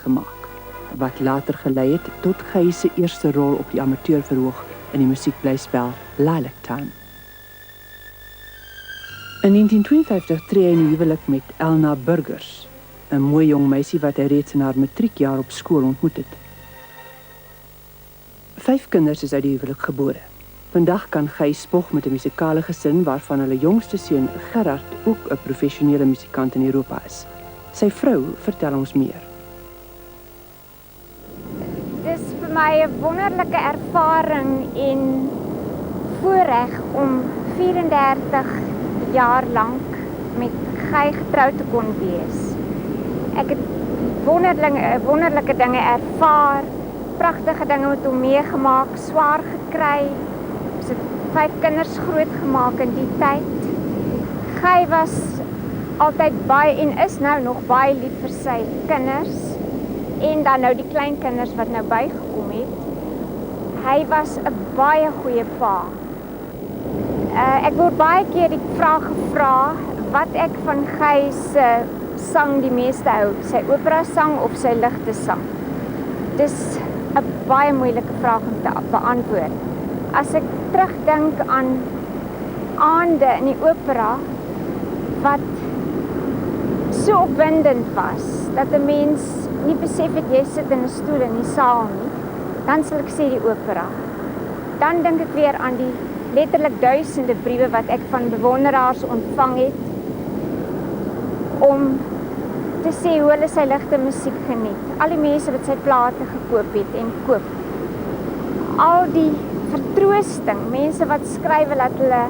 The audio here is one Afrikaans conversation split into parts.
gemaak, wat later gelei het tot Gey se eerste rol op die amateurverhoog in die musiekblyspel Lalektaan. In 1952 tree hy in huwelik met Elna Burgers, 'n mooi jong meisie wat hy reeds in haar matriekjaar op skool ontmoet het. 5 kinders is uit die huwelik gebore. Vandag kan Gey spog met 'n musikale gesin waarvan hulle jongste seun Gerard ook 'n professionele musikant in Europa is. Sy vrou vertel ons meer. Dis vir my 'n wonderlike ervaring en voorreg om 34 jaar lank met Gey getroud te kon wees. Ek het wonderlike dinge ervaar, pragtige dinge met hom meegemaak, swaar gekry. Ons het 5 kinders grootgemaak in die tyd. Gey was altyd baie en is nou nog baie lief vir sy kinders en dan nou die kleinkinders wat nou bygekom het. Hy was 'n baie goeie pa. Ek word baie keer die vraag gevra wat ek van Gey se sang die meeste hou, sy opera sang of sy ligte sang. Dis 'n baie moeilike vraag om te beantwoord. As ek terugdink aan aande in die opera wat so opwindend was, dat 'n mens nie besef het jy sit in 'n stoel in die saal nie, dan sal ek sê die opera. Dan dink ek weer aan die letterlik duisende briewe wat ek van bewonderaars ontvang het, om te sê hoe hulle sy ligte musiek geniet. Al die mense wat sy plate gekoop het en koop. Al die vertroosting, mense wat skryf dat hulle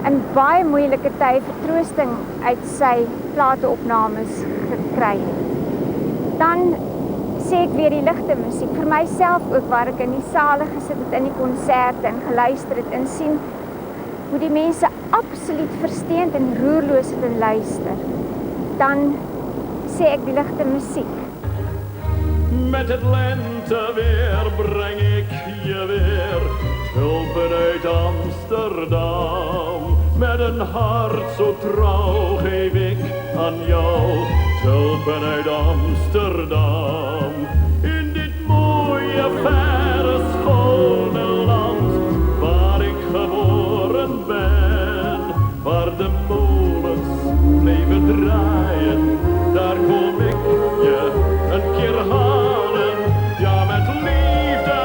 in baie moeilike tye vertroosting uit sy plateopnames gekry het. Dan sê ek weer die ligte musiek, vir myself ook waar ek in die sale gesit het, in die konserte en geluister het en sien hoe die mense absoluut versteend en roerloos het en luister. Dan sê ek die ligte musiek. Met het lenteweer breng ik je weer tulpen uit Amsterdam. Met een hart zo trouw geef ik aan jou tulpen uit Amsterdam. In dit mooie, verre, schone land waar ik geboren ben, waar de molens bleven draaien, daar kom ik je een keer halen. Ja, met liefde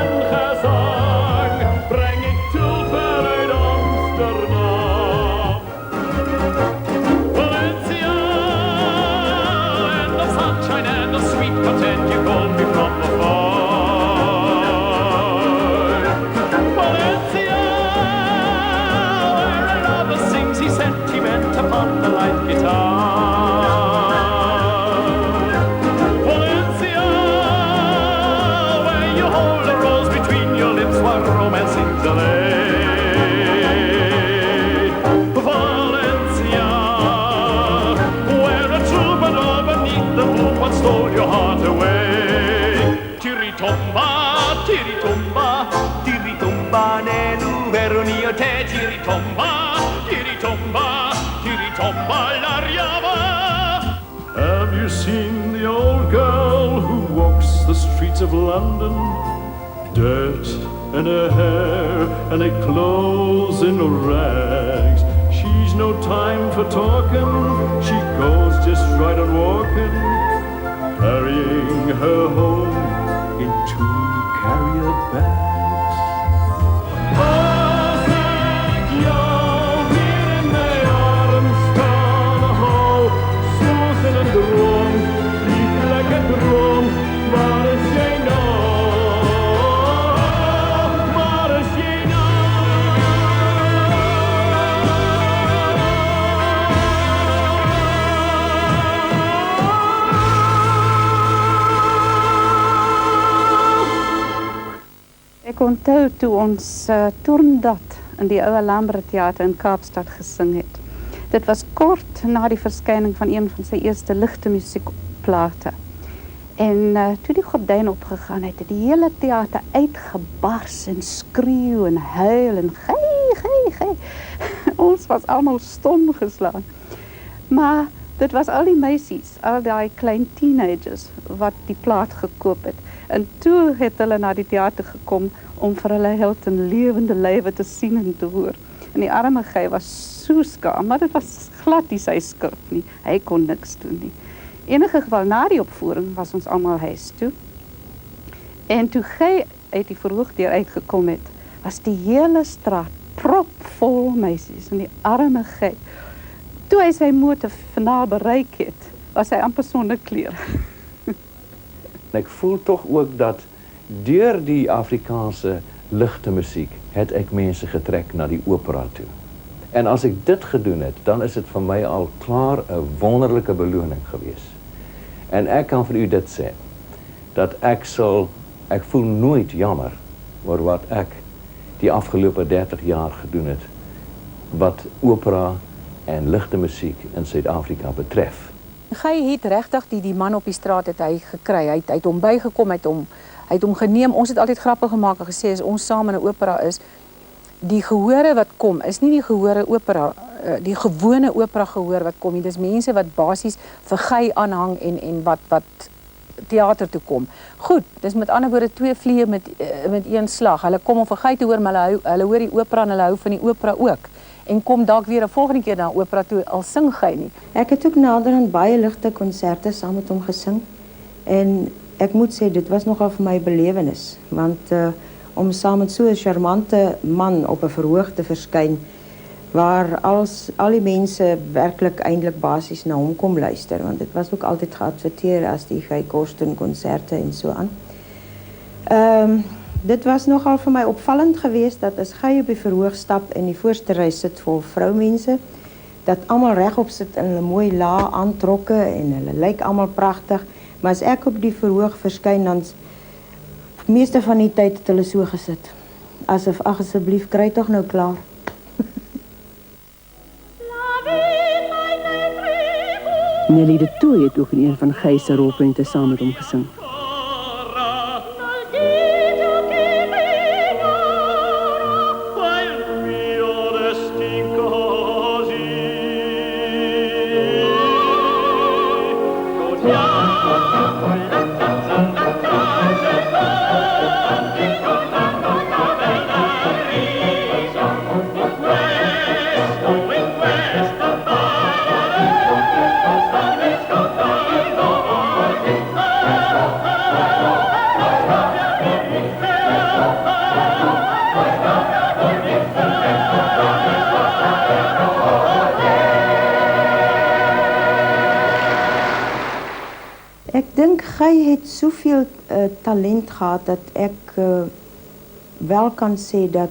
en gezang breng ik tulpen uit Amsterdam. Valencia and the sunshine and the sweet content you called me from afar. Valencia, where a lover sings his sentiment upon the light guitar. Stole your heart away. Tiritomba, tiritomba, tiritomba nelu veronio te. Tiritomba, tiritomba, tiritomba l'ariava. Have you seen the old girl who walks the streets of London? Dirt in her hair and her clothes in rags. She's no time for talking. She goes just right on walking, carrying her home in 2 carrier bags. Als ik jou weer in mijn arm kan houden, zoals in een droom, lieflijke droom, waar is jij nou? Waar is jij nou? Ek onthou toe ons Toerndat in die ou Alhambra Theater in Kaapstad gesing het. Dit was kort na die verskyning van een van sy eerste ligte musiekplate. En toe die gordyn opgegaan het, die hele theater uitgebars en skreeu en huil en gey. Ons was almal stom geslaan. Maar Dit was al die meisies, al die klein teenagers wat die plaat gekoop het. En toe het hulle na die teater gekom om vir hulle held in lewende lywe te sien en te hoor. En die arme Guy was so skaam, maar dit was glad nie sy skuld nie. Hy kon niks doen nie. Enige geval na die opvoering was ons almal huis toe. En toe Guy uit die verhoogdeur uitgekom het, was die hele straat propvol meisies en die arme Guy. Toe hy sy motorfinaal bereik het, was hy amper sonder klere. Ek voel tog ook dat deur die Afrikaanse ligte musiek het ek mense getrek na die opera toe. En as ek dit gedoen het, dan is dit vir my al klaar 'n wonderlike beloning gewees. En ek kan vir u dit sê, dat ek voel nooit jammer oor wat ek die afgelope 30 jaar gedoen het, wat opera en ligte musiek in Suid-Afrika betref. Hy het regtig die man op die straat het hy gekry. Hy het hom bygekom, hy het hom geneem. Ons het altyd grappe gemaak en gesê as ons saam in 'n opera is, die gehore wat kom is nie die gehore opera, die gewone opera gehoor wat kom nie. Dis mense wat basies vir Guy aanhang en wat teater toe kom. Goed, dis met ander woorde 2 vliee met een slag. Hulle kom om vir Guy te hoor, maar hulle hoor die opera en hulle hou van die opera ook. En kom dalk weer 'n volgende keer na opera toe al sing Guy nie. Ek het ook naderhand baie ligte konserte saam met hom gesing. En ek moet sê dit was nogal vir my belewenis, want om saam met so 'n charmante man op 'n verhoog te verskyn waar al die mense werklik eintlik basies na hom kom luister, want dit was ook altyd geadverteer as die Guy Kosten konserte en so aan. Dit was nogal vir my opvallend geweest dat as Guy op die verhoog stap en die voorste ry sit vol vroumense, dat almal regop sit in 'n mooi lae aantrokke en hulle lyk almal pragtig, maar as ek op die verhoog verskyn dan meeste van die tyd het hulle so gesit. Asof ag asseblief kry tog nou klaar. Nelly de Tooy het ook in een van Guy se rolprente saam met hom gesing. Ek dink Guy het soveel talent gehad dat ek wel kan sê dat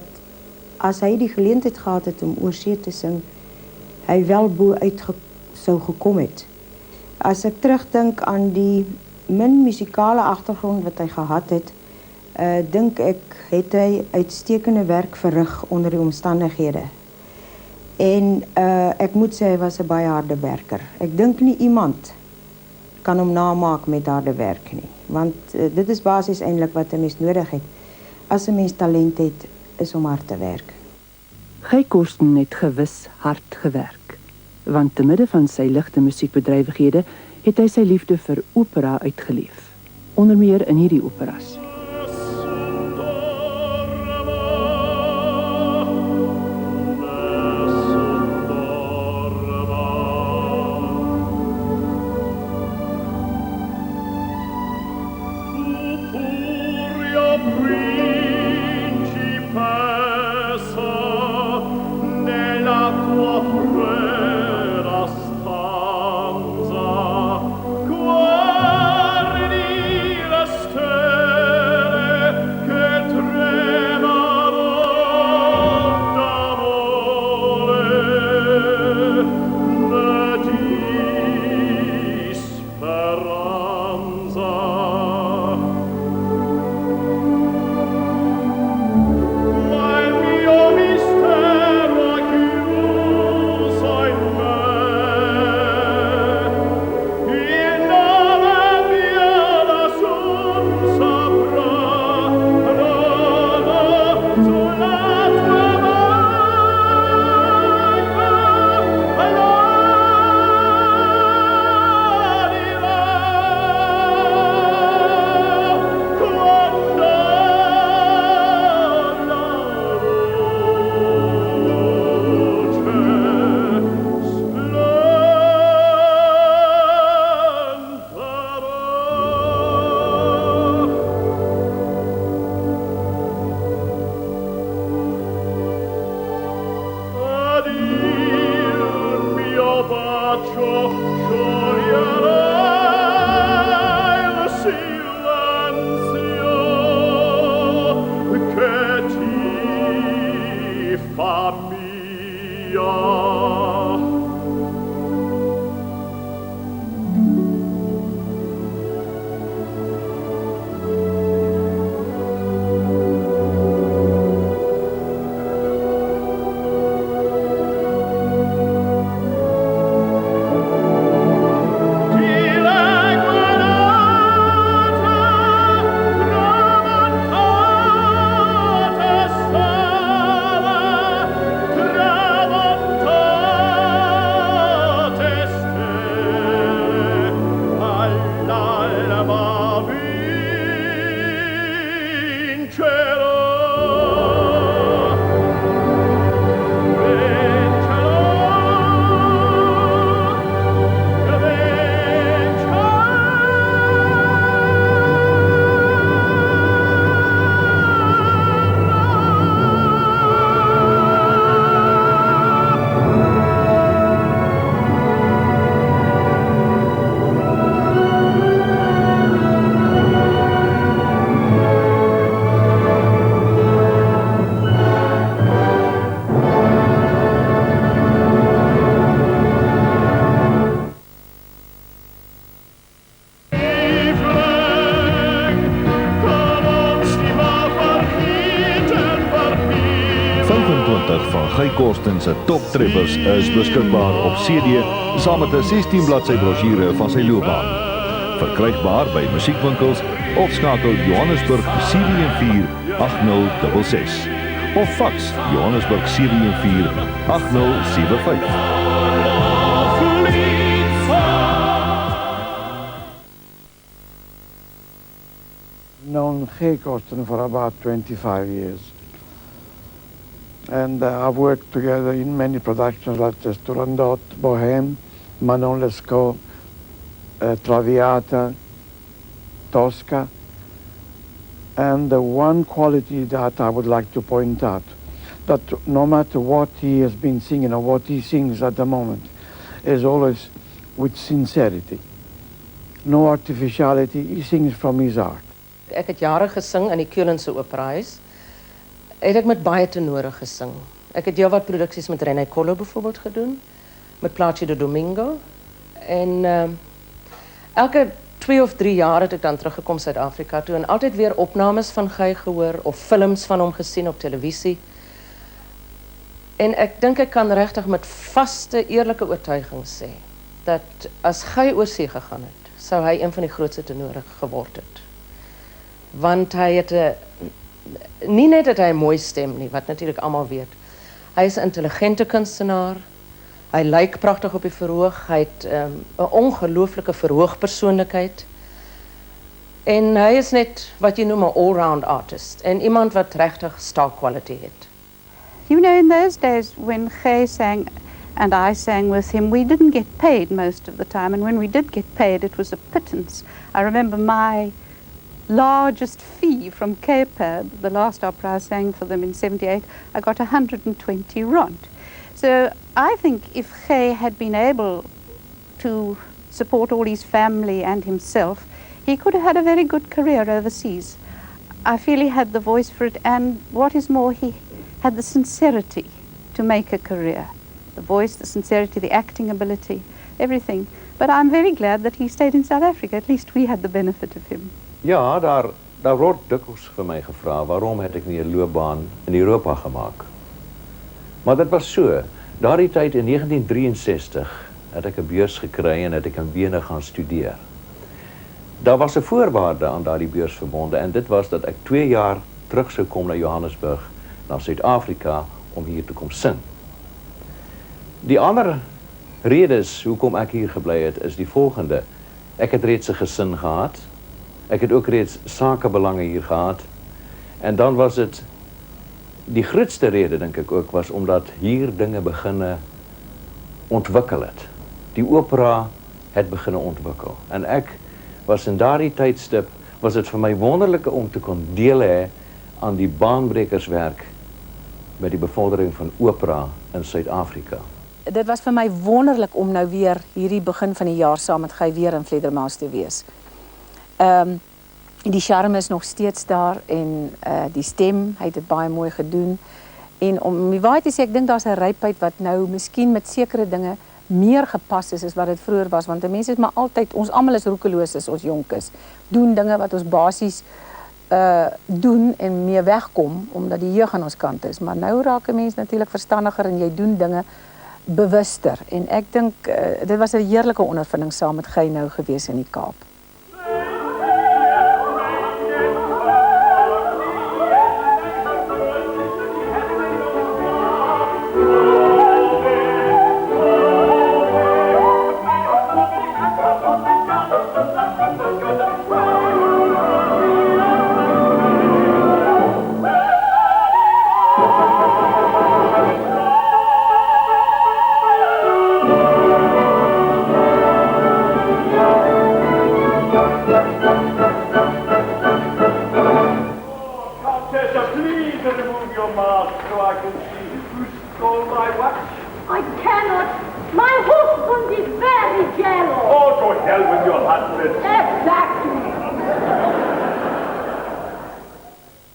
as hy die geleentheid gehad het om oorsee te sing, hy wel bo uit sou gekom het. As ek terugdink aan die min musikale agtergrond wat hy gehad het, dink ek het hy uitstekende werk verrig onder die omstandighede. En ek moet sê hy was 'n baie harde werker. Ek dink nie iemand kan hom namaak met harde werk nie, want dit is basies eintlik wat 'n mens nodig het. As 'n mens talent het, is om hard te werk. Guy Kosten het gewis hard gewerk, want te midde van sy ligte musiekbedrywighede het hy sy liefde vir opera uitgeleef, onder meer in hierdie operas. Korsten se toptreffers is beskikbaar op CD saam met 'n 16 bladsy brosjure van sy loopbaan. Verkrygbaar by musiekwinkels of skakel Johannesburg 714 8066 of fax Johannesburg 714 8075. Known Gay Korsten for about 25 years. And I've worked together in many productions like Turandot, Bohème, Manon Lescaut, Traviata, Tosca. And the one quality that I would like to point out, that no matter what he has been singing or what he sings at the moment, is always with sincerity. No artificiality, he sings from his heart. Ek het jare gesing in die Keulense Operahuis. Het ek met baie tenore gesing. Ek het heelwat produksies met René Collo byvoorbeeld gedoen, met Plácido Domingo. En elke 2 of 3 jaar het ek dan teruggekom Suid-Afrika toe en altyd weer opnames van Guy gehoor of films van hom gesien op televisie. En ek dink ek kan regtig met vaste, eerlike oortuiging sê dat as Guy oor see gegaan het, sou hy een van die grootste tenore geword het. Want hy het nie net dat hy 'n mooi stem nie, wat natuurlik almal weet. Hy is 'n intelligente kunstenaar. Hy lyk pragtig op die verhoog. Hy het 'n ongelooflike verhoogpersoonlikheid. En hy is net wat jy noem 'n all-round artist en iemand wat regtig star quality het. You know, in those days when Gay sang and I sang with him, we didn't get paid most of the time, and when we did get paid, it was a pittance. I remember my largest fee from Cape, the last opera I sang for them in 78, I got 120 rand. So I think if Gay had been able to support all his family and himself, he could have had a very good career overseas. I feel he had the voice for it, and what is more, he had the sincerity to make a career. The voice, the sincerity, the acting ability, everything. But I'm very glad that he stayed in South Africa. At least we had the benefit of him. Ja, daar word dikwels vir my gevra, waarom het ek nie 'n loopbaan in Europa gemaak? Maar dit was so, daardie tyd in 1963 het ek 'n beurs gekry en het ek in Wene gaan studeer. Daar was 'n voorwaarde aan daardie beurs verbonde en dit was dat ek 2 jaar terug sou kom na Johannesburg, na Suid-Afrika, om hier te kom sing. Die ander redes hoekom ek hier gebly het, is die volgende. Ek het reeds 'n gesin gehad. Ek het ook reeds sakebelange hier gehad. En dan was dit, die grootste rede dink ek ook, was omdat hier dinge beginne ontwikkel het. Die opera het beginne ontwikkel. En ek was in daardie tydstip, was dit vir my wonderlike om te kon deel hê aan die baanbrekerswerk met die bevordering van opera in Suid-Afrika. Dit was vir my wonderlik om nou weer hierdie begin van die jaar saam met Guy weer in Fledermaus te wees. Die charme is nog steeds daar en die stem, hy het dit baie mooi gedoen. En om die waarheid te sê, ek dink daar's 'n rypheid wat nou miskien met sekere dinge meer gepas is as wat dit vroeër was, want die mense is maar altyd, ons almal is roekeloos as ons jonk is, doen dinge wat ons basies doen en mee wegkom, omdat die jeug aan ons kant is. Maar nou raak 'n mens natuurlik verstandiger en jy doen dinge bewuster. En ek dink, dit was 'n heerlike ondervinding saam met Guy nou gewees in die Kaap.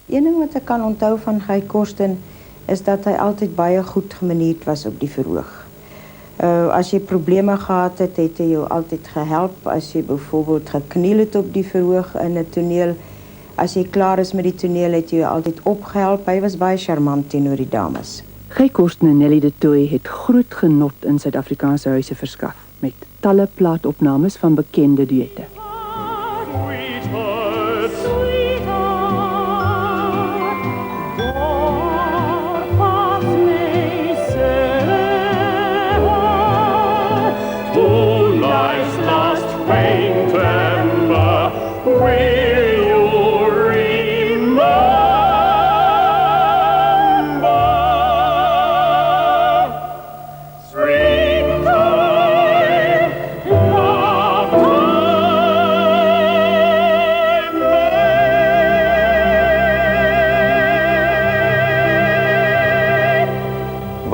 Een ding wat ek kan onthou van Guy Korsten is dat hy altyd baie goed gemanierd was op die verhoog. As jy probleme gehad het, het hy jou altyd gehelp. As jy byvoorbeeld gekniel het op die verhoog in 'n toneel, as jy klaar is met die toneel, het jy jou altyd opgehelp. Hy was baie charmant teenoor die dames. Guy Korsten en Nelly de Tooy het groot genot in Suid-Afrikaanse huise verskaf met talle plaatopnames van bekende duette.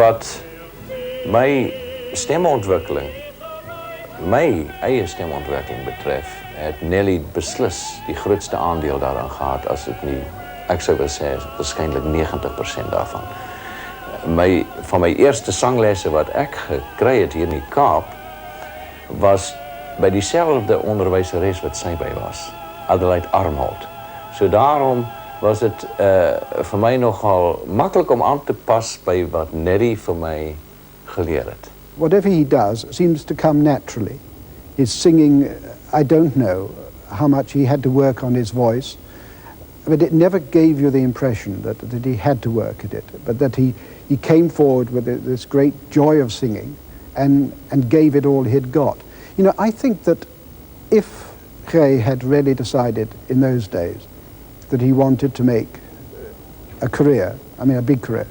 Wat my stemontwikkeling, my eie stemontwikkeling betref, het Nelly beslis die grootste aandeel daaraan gehad, as dit nie, ek sou wil sê, waarskynlik 90% daarvan. Van my eerste sanglesse wat ek gekry het hier in die Kaap, was by dieselfde onderwyseres wat sy by was, Adelaide Armholt. So daarom was het vir my nogal maklik om aan te pas by wat Nelly vir my geleer het. Whatever he does seems to come naturally. His singing, I don't know how much he had to work on his voice, but it never gave you the impression that he had to work at it, but that he came forward with this great joy of singing and gave it all he'd got. You know, I think that if Gey had really decided in those days that he wanted to make a career, I mean a big career,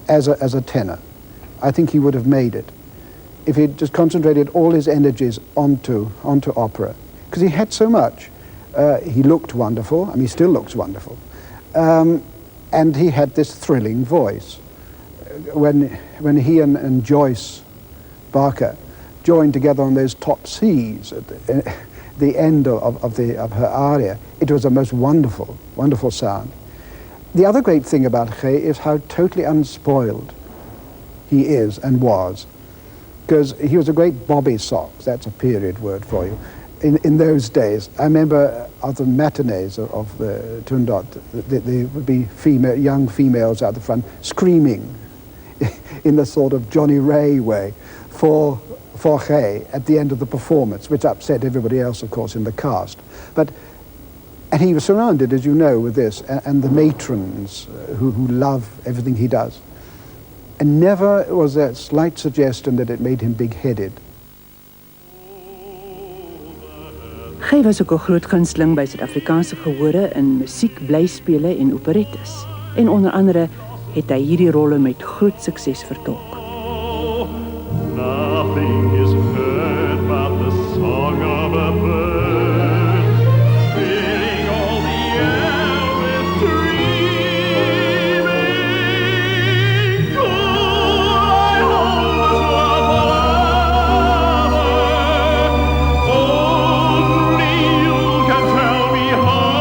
as a tenor, I think he would have made it if he'd just concentrated all his energies onto opera, because he had so much. He looked wonderful, I mean he still looks wonderful, and he had this thrilling voice. When he and Joyce Barker joined together on those top C's at the end of her aria, it was a most wonderful, wonderful sound. The other great thing about Gey is how totally unspoiled he is and was, because he was a great bobby sox, that's a period word for you. In those days, I remember of the matinees of the Toondot, there would be young females out the front screaming in the sort of Johnny Ray way for Gey at the end of the performance, which upset everybody else, of course, in the cast. And he was surrounded, as you know, with this, and the matrons who love everything he does. And never was there a slight suggestion that it made him big-headed. Gey was ook 'n groot gunsteling by Suid-Afrikaanse gehore in musiek, blyspele en operettes. En onder andere het hy hierdie rolle met groot sukses vertolk. Nothing is heard but the song of a bird, filling all the air with dreaming. Cool I hold forever, only you can tell me how,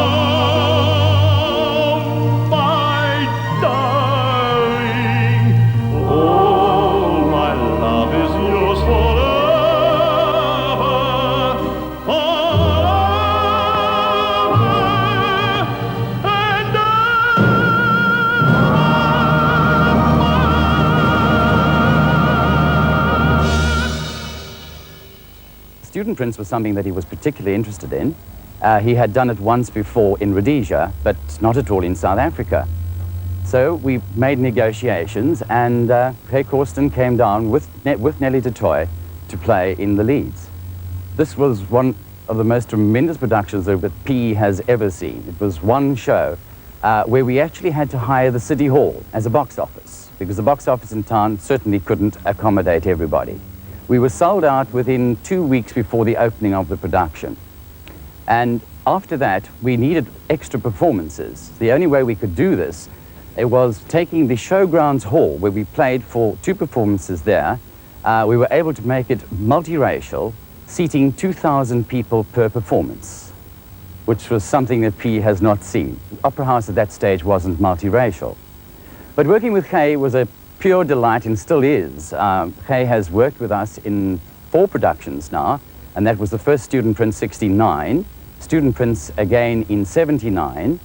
my darling. Oh, my love is yours forever, and Student Prince was something that he was particularly interested in. He had done it once before in Rhodesia, but not at all in South Africa. So we made negotiations, and Gey Korsten came down with Nelly de Tooy to play in the leads. This was one of the most tremendous productions that PE has ever seen. It was one show where we actually had to hire the City Hall as a box office, because the box office in town certainly couldn't accommodate everybody. We were sold out within 2 weeks before the opening of the production. And after that, we needed extra performances. The only way we could do this, it was taking the Showgrounds Hall, where we played for 2 performances there. We were able to make it multiracial, seating 2,000 people per performance, which was something that P has not seen. Opera House at that stage wasn't multiracial. But working with Gey was a pure delight and still is. Gey has worked with us in 4 productions now, and that was the first Student Prince 69, Student Prince again in 79,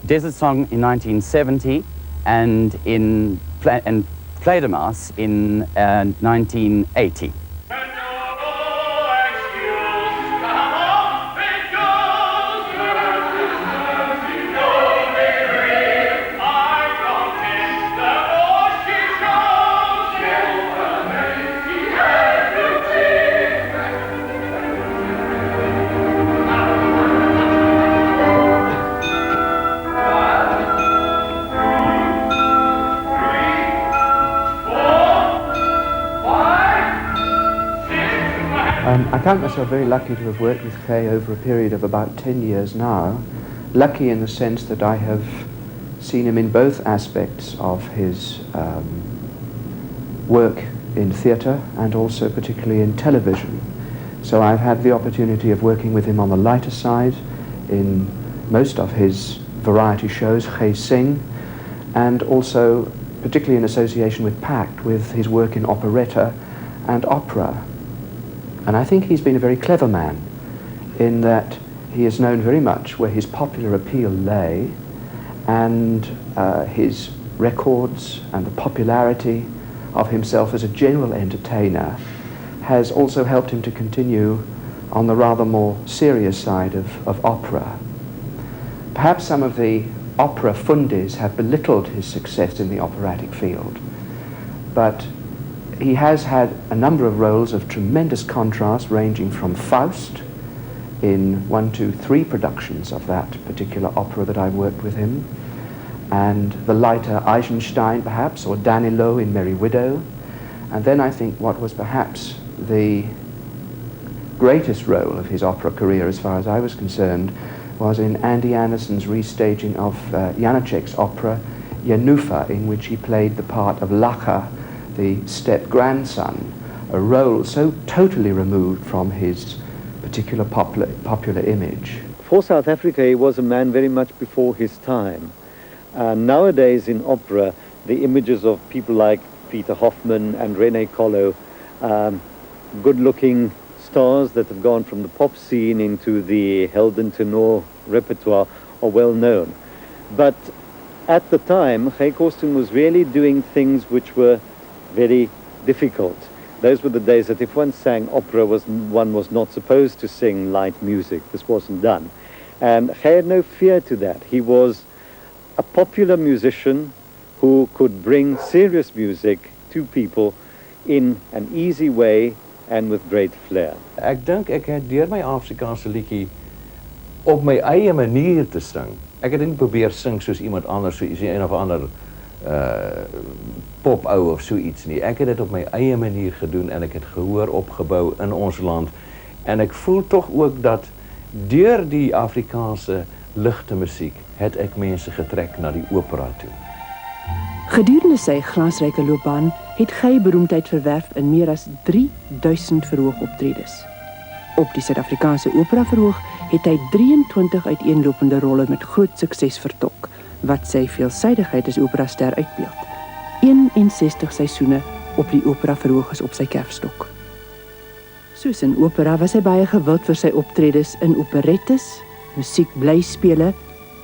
Desert Song in 1970, and in Fledermaus in 1980. I count myself very lucky to have worked with Kay over a period of about 10 years now. Lucky in the sense that I have seen him in both aspects of his work in theatre and also particularly in television. So I've had the opportunity of working with him on the lighter side in most of his variety shows, Kay Sing, and also particularly in association with Pact, with his work in operetta and opera. And I think he's been a very clever man in that he is known very much where his popular appeal lay, and his records and the popularity of himself as a general entertainer has also helped him to continue on the rather more serious side of opera. Perhaps some of the opera fundis have belittled his success in the operatic field, but he has had a number of roles of tremendous contrast, ranging from Faust in 1, 2, 3 productions of that particular opera that I've worked with him, and the lighter Eisenstein perhaps, or Danilo in Merry Widow. And then I think what was perhaps the greatest role of his opera career as far as I was concerned was in Andy Anderson's restaging of Janacek's opera Janufa, in which he played the part of Lacha, the step-grandson, a role so totally removed from his particular popular image. For South Africa, he was a man very much before his time. Nowadays in opera, the images of people like Peter Hoffman and René Collo, good-looking stars that have gone from the pop scene into the Helden tenor repertoire, are well known. But at the time, Kay Corsten was really doing things which were very difficult. Those were the days that if one sang opera, one was not supposed to sing light music. This wasn't done. And Kay had no fear to that. He was a popular musician who could bring serious music to people in an easy way and with great flair. Ek dink ek het deur my Afrikaanse liedjie op my eie manier te sing. Ek het nie probeer sing soos iemand anders, soos een of ander pop-ou of so iets nie. Ek het dit op my eie manier gedoen en ek het gehoor opgebou in ons land. En ek voel tog ook dat deur die Afrikaanse ligte musiek het ek mense getrek na die opera toe. Gedurende sy glansryke loopbaan het Kay beroemdheid verwerf in meer as 3000 verhoogoptredes. Op die Suid-Afrikaanse opera verhoog het hy 23 uiteenlopende rolle met groot sukses vertolk, wat sy veelsidigheid as operaster uitbeeld. 61 seisoene op die opera verhoog is op sy kerfstok. Soos in opera was hy baie gewild vir sy optredes in operettes, musiekblyspele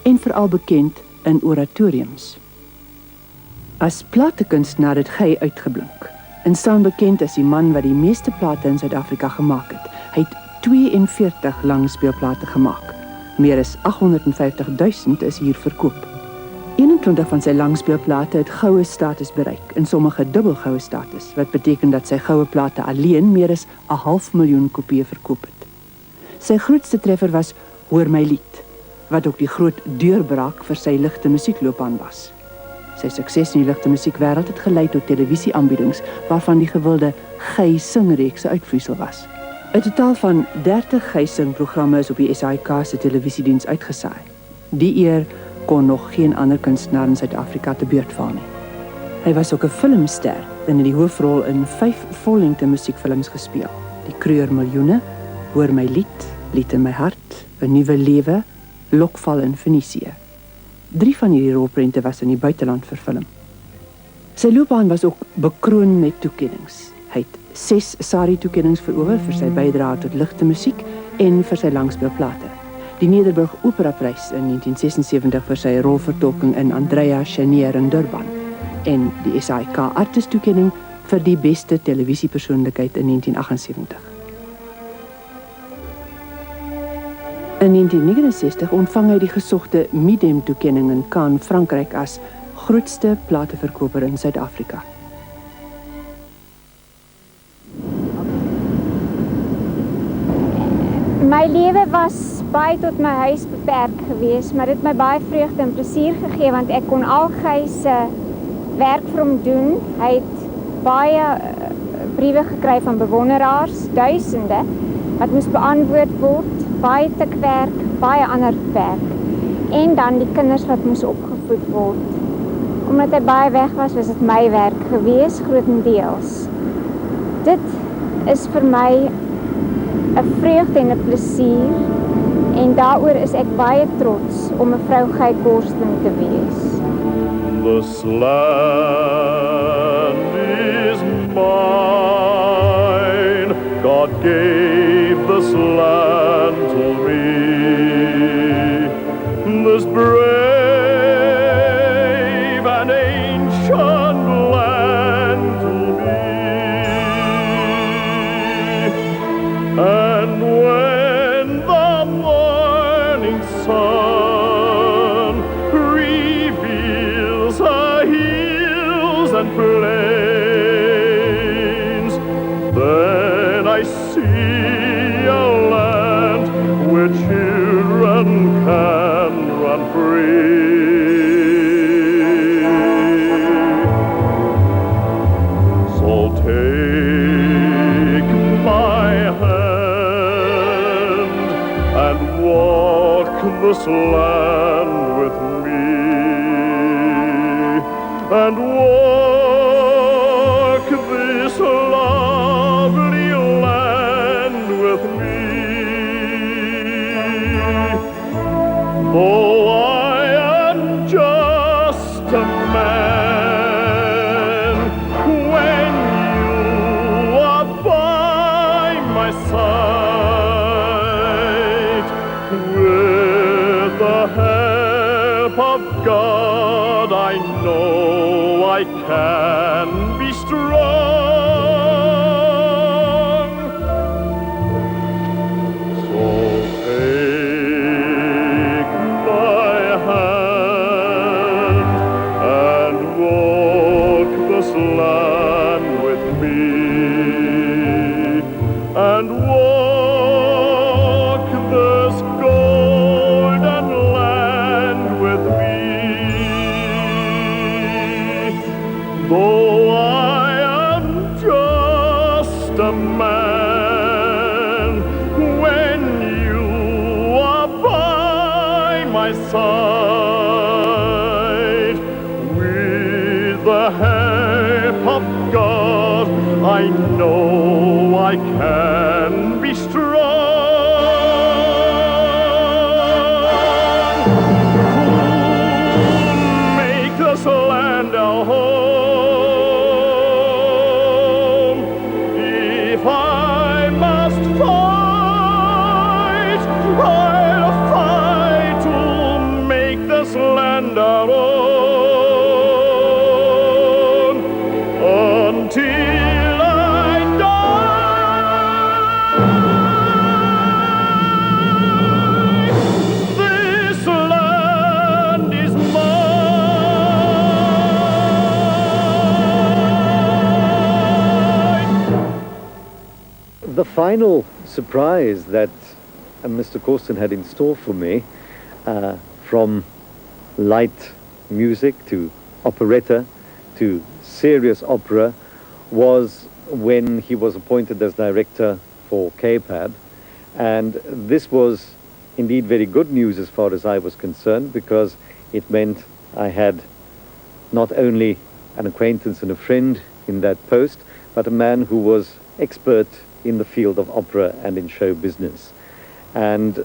en veral bekend in oratoriums. As platekunstenaar het Kay uitgeblink en staan bekend as die man wat die meeste plate in Suid-Afrika gemaak het. Hy het 42 langspeelplate gemaak. Meer as 850.000 is hier verkoop. 21 van sy langspeelplate het goue status bereik, en sommige dubbelgoue status, wat beteken dat sy goue plate alleen meer as 500.000 kopieë verkoop het. Sy grootste treffer was Hoor my lied, wat ook die groot deurbraak vir sy ligte musiekloopbaan was. Sy sukses in die ligte musiekwêreld het gelei tot televisieaanbiedings, waarvan die gewilde Kay Sing-reekse uitvloeisel was. 'n Totaal van 30 Kay Sing-programme is op die SAIK se televisiediens uitgesaai. Die eer kon nog geen ander kunstenaar in Suid-Afrika te beurt val nie. Hy was ook 'n filmster en het die hoofrol in 5 vollengte musiekfilms gespeel. Die Kreur Miljoene, Hoor my lied, Lied in my hart, 'n Nuwe lewe, Lokval in Fenisië. 3 van hierdie rolprente was in die buiteland verfilm. Sy loopbaan was ook bekroon met toekennings. Hy het 6 SARI-toekennings verower vir sy bydrae tot ligte musiek en vir sy langspeelplate. Die Nederburg Operaprys in 1976 vir sy rolvertolking in Andrea Chenier in Durban. en die SAIK Artis-toekenning vir die beste televisiepersoonlikheid in 1978. In 1969 ontvang hy die gesogte Midem-toekenning in Cannes, Frankryk as grootste plateverkoper in Suid-Afrika. My lewe was baie tot my huis beperk geweest, maar dit het my baie vreugde en plesier gegee want ek kon al Gys se werk vir hom doen. Hy het baie briewe gekry van bewonderaars, duisende wat moes beantwoord word, baie tikwerk, baie ander werk en dan die kinders wat moes opgevoed word. Omdat hy baie weg was dit my werk geweest grootendeels. Dit is vir my 'n vreugde en 'n plesier en daaroor is ek baie trots om mevrou Gey Corsten te wees. This land is mine. God gave this land to me. This brave and ancient land to me. And when the morning sun reveals her hills and plains, then I see a land where children can run free. So take my hand and walk this land with me, and walk this lovely land with me. Though I am just a man, when you are by my side, with the help of God, I know I can be strong. So take my hand and walk this land with me, and walk this golden land with me. Though I am just a man, when you are by my side, with the help of God, I know I can be strong. Who'll make this land our home? If I must fight, I'll fight to make this land our own until I die. This land is mine. The final surprise that Mr. Corsten had in store for me, from light music to operetta to serious opera, was when he was appointed as director for KPAB. And this was indeed very good news as far as I was concerned, because it meant I had not only an acquaintance and a friend in that post, but a man who was expert in the field of opera and in show business. And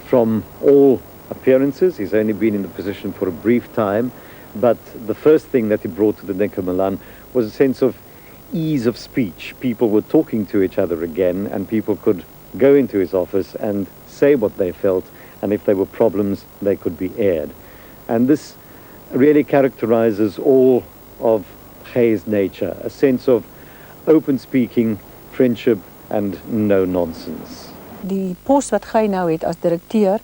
from all appearances, he's only been in the position for a brief time, but the first thing that he brought to the Necker Milan was a sense of ease of speech. People were talking to each other again, and people could go into his office and say what they felt, and if there were problems, they could be aired. And this really characterizes all of Gey's nature, a sense of open speaking, friendship and no nonsense. Die pos wat Gey nou het as direkteur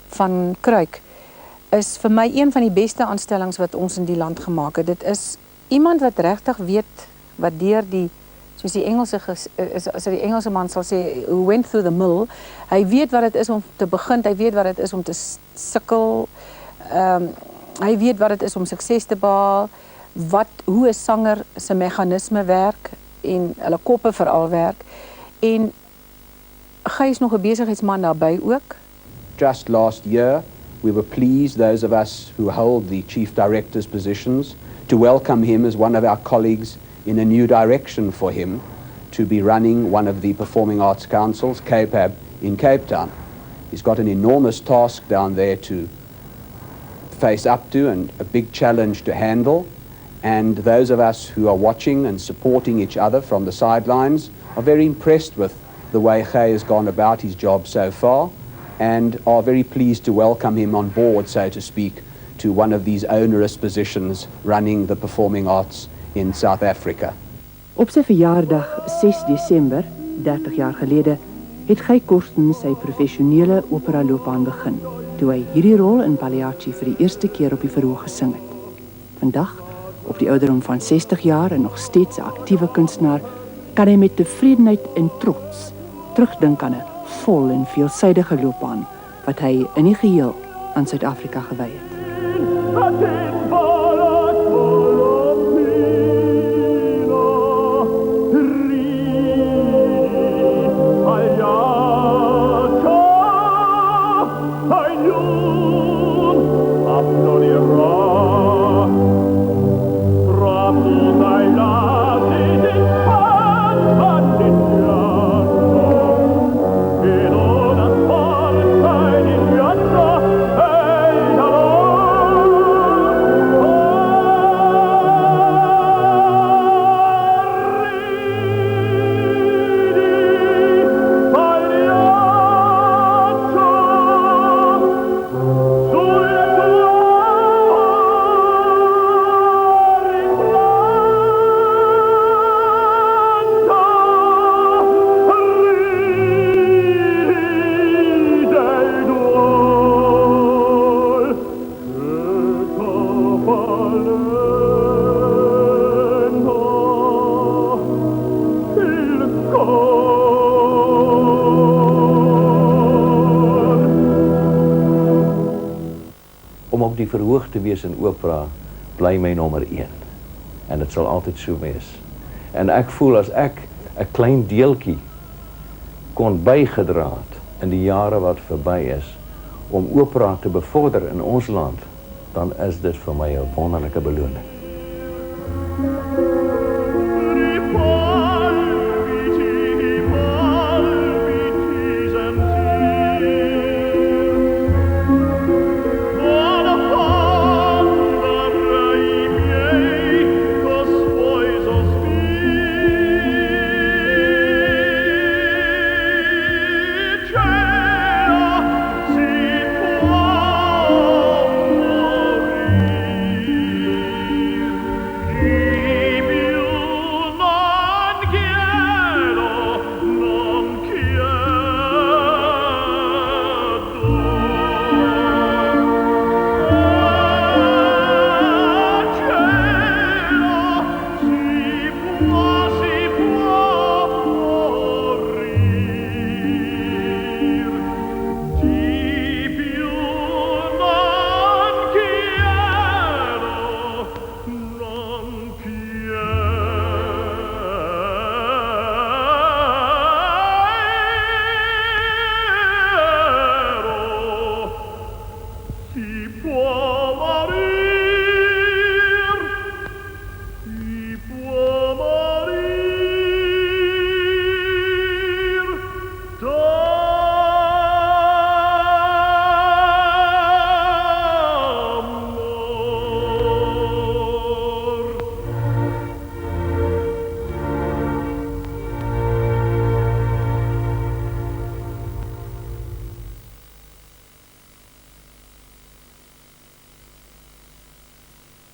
van Kruik is vir my een van die beste aanstellings wat ons in die land gemaak het. Dit is iemand wat regtig weet wat deur die, soos die Engelse man sal sê, who went through the mill. Hy weet wat dit is om te begin, hy weet wat dit is om te sukkel, hy weet wat dit is om sukses te behaal, hoe 'n sanger se meganisme werk en hulle koppe veral werk. En Gey is nog 'n besigheidsman daarbey ook. Just last year, we were pleased, those of us who hold the chief director's positions, to welcome him as one of our colleagues in a new direction for him to be running one of the Performing Arts Councils, KPAB, in Cape Town. He's got an enormous task down there to face up to and a big challenge to handle. And those of us who are watching and supporting each other from the sidelines are very impressed with the way Gey has gone about his job so far and are very pleased to welcome him on board, so to speak, to one of these onerous positions running the performing arts in South Africa. Op sy verjaardag 6 Desember, 30 jaar gelede, het Gey Corsten sy professionele operaloopbaan begin, toe hy hierdie rol in Pagliacci vir die eerste keer op die verhoog gesing het. Vandag, op die ouderdom van 60 jaar en nog steeds 'n aktiewe kunstenaar, kan hy met tevredenheid en trots terugdink aan 'n vol en veelsidige loopbaan wat hy in die geheel aan Suid-Afrika gewy het. Om op die verhoog te wees in opera bly my nommer 1. En dit sal altyd so wees. En ek voel as ek 'n klein deeltjie kon bygedra het in die jare wat verby is om opera te bevorder in ons land, dan is dit vir my 'n wonderlike beloning.